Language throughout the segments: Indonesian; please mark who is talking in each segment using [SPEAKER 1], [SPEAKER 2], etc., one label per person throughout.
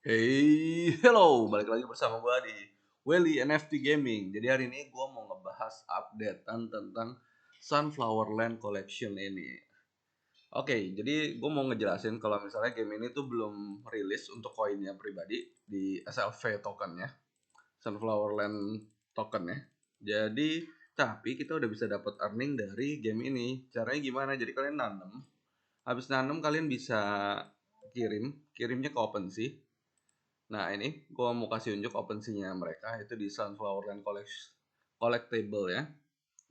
[SPEAKER 1] Hey, hello, balik lagi bersama gue di Welly NFT Gaming. Jadi hari ini gue mau ngebahas updatean tentang Sunflower Land Collection ini. Oke, jadi gue mau ngejelasin kalau misalnya game ini tuh belum rilis untuk koinnya pribadi di SLV tokennya, Sunflower Land token ya. Jadi, tapi kita udah bisa dapat earning dari game ini. Caranya gimana? Jadi kalian nanam, habis nanam kalian bisa kirimnya ke OpenSea. Nah ini gue mau kasih unjuk OpenSea-nya mereka itu di Sunflower Land Collectible ya.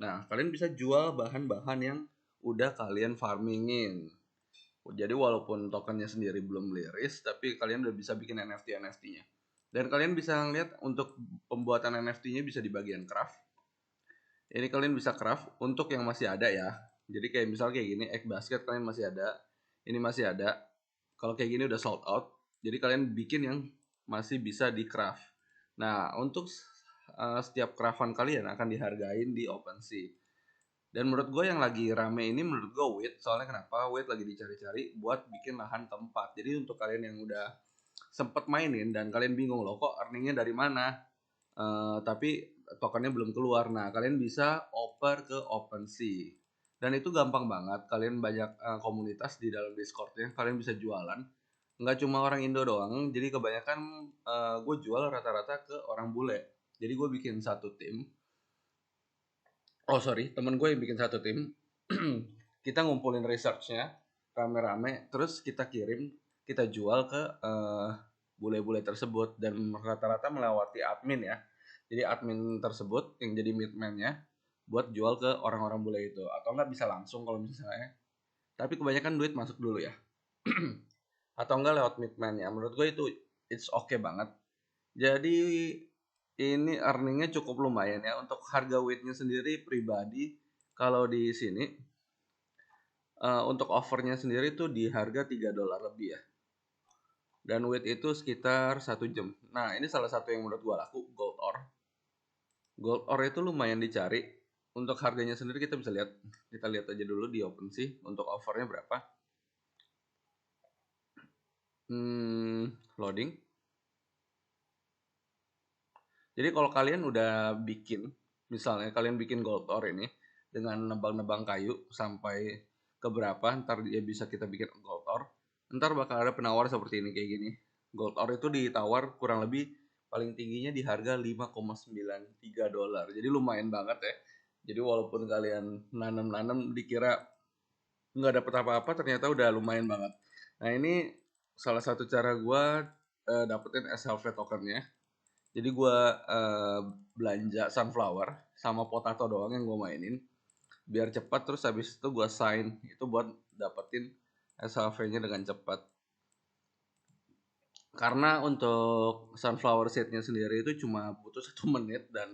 [SPEAKER 1] Nah kalian bisa jual bahan-bahan yang udah kalian farmingin. Jadi walaupun tokennya sendiri belum liris, tapi kalian udah bisa bikin NFT-nya. Dan kalian bisa ngeliat untuk pembuatan NFT-nya bisa di bagian craft. Ini kalian bisa craft untuk yang masih ada ya. Jadi kayak misal kayak gini, egg basket kalian masih ada, ini masih ada. Kalau kayak gini udah sold out, jadi kalian bikin yang masih bisa di craft. Nah, untuk setiap craftan kalian akan dihargain di OpenSea. Dan menurut gue yang lagi rame ini menurut gue wait. Soalnya kenapa? Wait lagi dicari-cari buat bikin lahan tempat. Jadi untuk kalian yang udah sempet mainin dan kalian bingung loh kok earningnya dari mana, tapi tokennya belum keluar. Nah, kalian bisa oper ke OpenSea. Dan itu gampang banget. Kalian banyak komunitas di dalam Discordnya. Kalian bisa jualan. Nggak cuma orang Indo doang. Jadi kebanyakan gue jual rata-rata ke orang bule. Jadi gue bikin satu tim. Oh sorry, temen gue yang bikin satu tim. Kita ngumpulin researchnya rame-rame. Terus kita kirim, kita jual ke bule-bule tersebut. Dan rata-rata melewati admin ya. Jadi admin tersebut yang jadi midman-nya buat jual ke orang-orang bule itu, atau nggak bisa langsung kalau misalnya, tapi kebanyakan duit masuk dulu ya. Atau enggak lewat midman ya, menurut gue itu it's okay banget. Jadi ini earningnya cukup lumayan ya untuk harga weightnya sendiri pribadi. Kalau di sini untuk offernya sendiri tuh di harga $3 lebih ya, dan weight itu sekitar 1 jam. Nah ini salah satu yang menurut gue laku, gold ore itu lumayan dicari. Untuk harganya sendiri kita bisa lihat, kita lihat aja dulu di OpenSea untuk offernya berapa. Loading. Jadi kalau kalian udah bikin, misalnya kalian bikin gold ore ini dengan nebang-nebang kayu sampai ke berapa, ntar dia bisa kita bikin gold ore. Ntar bakal ada penawar seperti ini kayak gini. Gold ore itu ditawar kurang lebih paling tingginya di harga $5,93. Jadi lumayan banget ya. Jadi walaupun kalian nanam-nanam dikira nggak dapet apa-apa, ternyata udah lumayan banget. Nah ini salah satu cara gue dapetin SLV tokennya. Jadi gue belanja sunflower sama potato doang yang gue mainin biar cepat, terus habis itu gue sign itu buat dapetin SLV-nya dengan cepat. Karena untuk sunflower seednya sendiri itu cuma butuh 1 menit, dan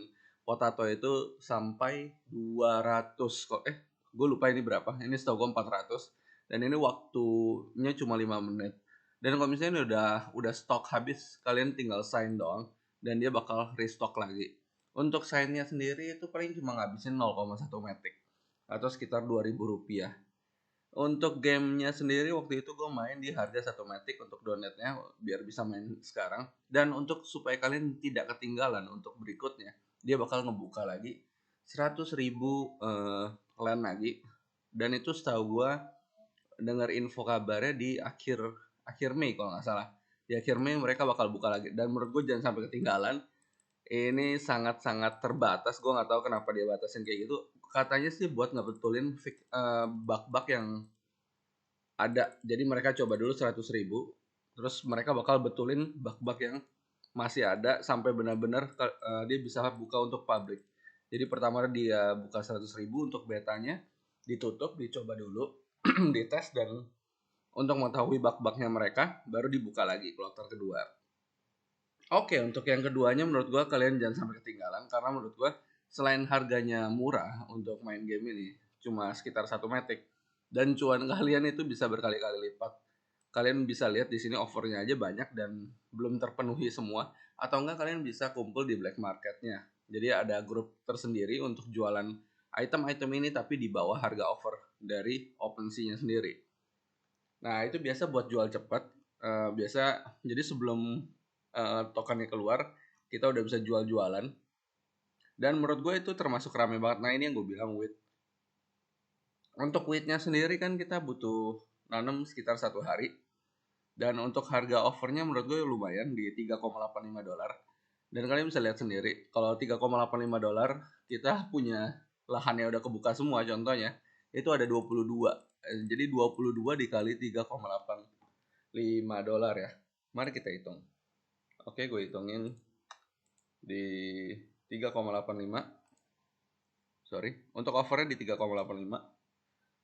[SPEAKER 1] potato itu sampai 200 kok. Gue lupa ini berapa. Ini setahu gue 400. Dan ini waktunya cuma 5 menit. Dan kalau misalnya ini udah stok habis, kalian tinggal sign doang dan dia bakal restock lagi. Untuk sign-nya sendiri itu paling cuma ngabisin 0,1 metik atau sekitar Rp2.000. Untuk gamenya sendiri waktu itu gue main di harga 1 metik untuk donetnya biar bisa main sekarang. Dan untuk supaya kalian tidak ketinggalan untuk berikutnya, dia bakal ngebuka lagi 100.000 land lagi. Dan itu setahu gue dengar info kabarnya di akhir akhir Mei kalau nggak salah. Di akhir Mei mereka bakal buka lagi. Dan menurut gue jangan sampai ketinggalan. Ini sangat-sangat terbatas. Gue nggak tahu kenapa dia batasin kayak gitu. Katanya sih buat ngebetulin bug-bug yang ada. Jadi mereka coba dulu 100.000, terus mereka bakal betulin bug-bug yang masih ada sampai benar-benar dia bisa buka untuk publik. Jadi pertama dia buka 100.000 untuk betanya, ditutup, dicoba dulu, dites, dan untuk mengetahui bug-bugnya mereka baru dibuka lagi kloter kedua. Oke, untuk yang keduanya menurut gua kalian jangan sampai ketinggalan, karena menurut gua selain harganya murah untuk main game ini, cuma sekitar 1 metik, dan cuan kalian itu bisa berkali-kali lipat. Kalian bisa lihat di sini offernya aja banyak dan belum terpenuhi semua, atau enggak kalian bisa kumpul di black marketnya. Jadi ada grup tersendiri untuk jualan item-item ini tapi di bawah harga offer dari OpenSea-nya sendiri. Nah, itu biasa buat jual cepat. biasa jadi sebelum tokennya keluar kita udah bisa jual-jualan, dan menurut gue itu termasuk rame banget. Nah ini yang gue bilang wait. Untuk wheatnya sendiri kan kita butuh nanam sekitar 1 hari, dan untuk harga offernya menurut gue lumayan di $3,85. Dan kalian bisa lihat sendiri kalau $3,85 kita punya lahannya udah kebuka semua. Contohnya itu ada 22. Jadi 22 dikali $3,85 ya. Mari kita hitung. Oke, gue hitungin di 3,85. Sorry, untuk offernya di 3,85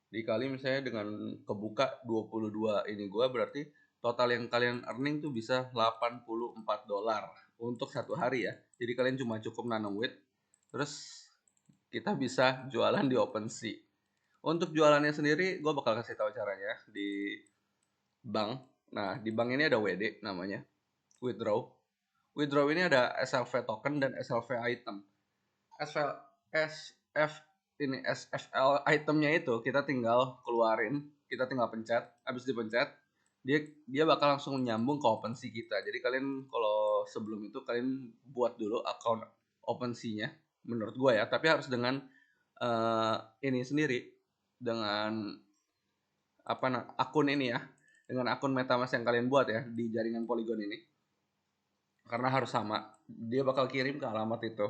[SPEAKER 1] dikali misalnya dengan kebuka 22 ini, gue berarti total yang kalian earning tuh bisa $84 untuk 1 hari ya. Jadi kalian cuma cukup nanam wheat, terus kita bisa jualan di OpenSea. Untuk jualannya sendiri gue bakal kasih tahu caranya di bank. Nah di bank ini ada WD namanya, withdraw. Withdraw ini ada SLV token dan SLV item. SFL itemnya itu kita tinggal keluarin, kita tinggal pencet, habis dipencet dia bakal langsung nyambung ke OpenSea kita. Jadi kalian kalau sebelum itu kalian buat dulu akun OpenSea-nya menurut gue ya, tapi harus dengan ini sendiri, dengan akun ini ya, dengan akun MetaMask yang kalian buat ya di jaringan Polygon ini, karena harus sama, dia bakal kirim ke alamat itu.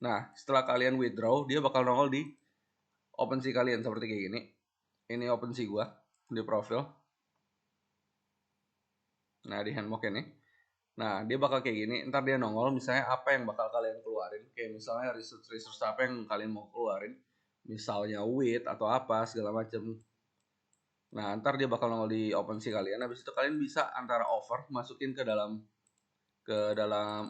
[SPEAKER 1] Nah, setelah kalian withdraw, dia bakal nongol di OpenSea kalian seperti kayak gini. Ini OpenSea gua di profil. Nah, di handmock ini. Nah, dia bakal kayak gini. Ntar dia nongol misalnya apa yang bakal kalian keluarin. Kayak misalnya research apa yang kalian mau keluarin. Misalnya wheat atau apa segala macem. Nah, ntar dia bakal nongol di OpenSea kalian. Habis itu kalian bisa antara offer masukin ke dalam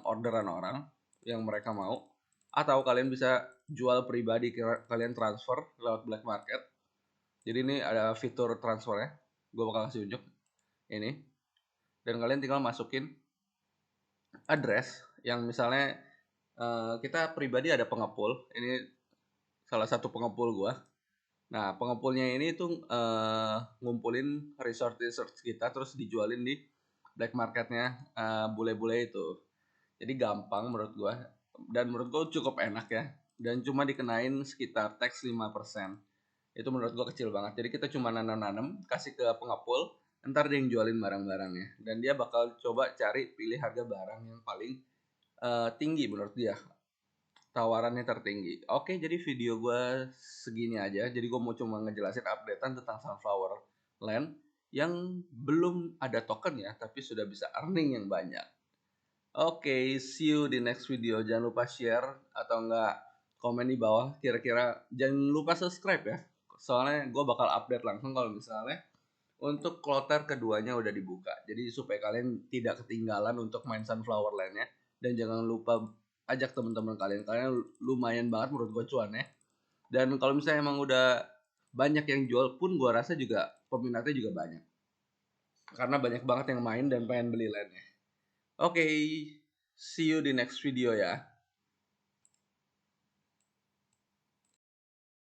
[SPEAKER 1] orderan orang yang mereka mau, atau kalian bisa jual pribadi, kalian transfer lewat black market. Jadi ini ada fitur transfer ya, gue bakal kasih unjuk ini, dan kalian tinggal masukin address yang misalnya kita pribadi ada pengepul, ini salah satu pengepul gue. Nah pengepulnya ini tuh ngumpulin research kita terus dijualin di black marketnya bule-bule itu. Jadi gampang menurut gue, dan menurut gue cukup enak ya, dan cuma dikenain sekitar tax 5%. Itu menurut gue kecil banget. Jadi kita cuma nanam-nanam, kasih ke pengepul, ntar dia yang jualin barang-barangnya, dan dia bakal coba cari pilih harga barang yang paling tinggi menurut dia, tawarannya tertinggi. Oke, jadi video gue segini aja. Jadi gue mau cuma ngejelasin updatean tentang Sunflower Land yang belum ada token ya, tapi sudah bisa earning yang banyak. Oke, see you di next video. Jangan lupa share atau enggak komen di bawah. Kira-kira jangan lupa subscribe ya. Soalnya gue bakal update langsung kalau misalnya untuk kloter keduanya udah dibuka. Jadi supaya kalian tidak ketinggalan untuk main Sunflower Land-nya. Dan jangan lupa ajak teman-teman kalian. Kalian lumayan banget menurut gue cuannya. Dan kalau misalnya emang udah banyak yang jual pun, gue rasa juga peminatnya juga banyak. Karena banyak banget yang main dan pengen beli land-nya. Oke, see you di next video ya.